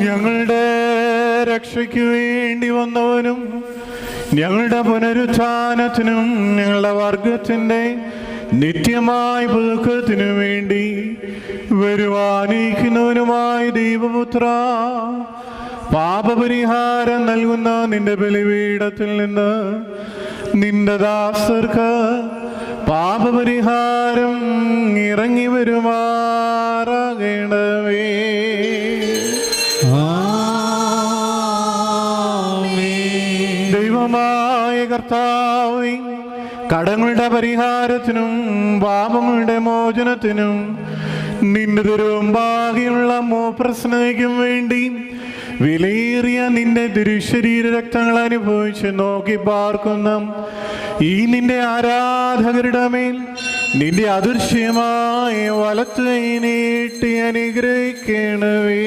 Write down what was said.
ഞങ്ങളുടെ രക്ഷയ്ക്ക് വേണ്ടി വന്നവനും ഞങ്ങളുടെ പുനരുത്ഥാനത്തിനും ഞങ്ങളുടെ വർഗത്തിൻ്റെ നിത്യമായ പുതുക്കത്തിനു വേണ്ടി വരുവാനിരിക്കുന്നവനുമായ ദൈവപുത്ര, പാപപരിഹാരം നൽകുന്ന നിന്റെ ബലിപീഠത്തിൽ നിന്ന് നിന്റെ ദാസർക്ക് പാപപരിഹാരം ഇറങ്ങി വരുമാറാകണമേ. ദൈവമായ കർത്താവേ, കടങ്ങളുടെ പരിഹാരത്തിനും പാപങ്ങളുടെ മോചനത്തിനും നിന്റെ തിരുമുമ്പാകെയുള്ള മോപ്രശ്നയ്ക്കും വേണ്ടി വിലയേറിയ നിന്റെ തിരുശരീര രക്തങ്ങൾ അനുഭവിച്ച് നോക്കി പാർക്കുന്ന ഈ നിന്റെ ആരാധകരുടെ മേൽ നിന്റെ അദൃശ്യമായ വലത്ത് കൈ നീട്ടി അനുഗ്രഹിക്കണമേ.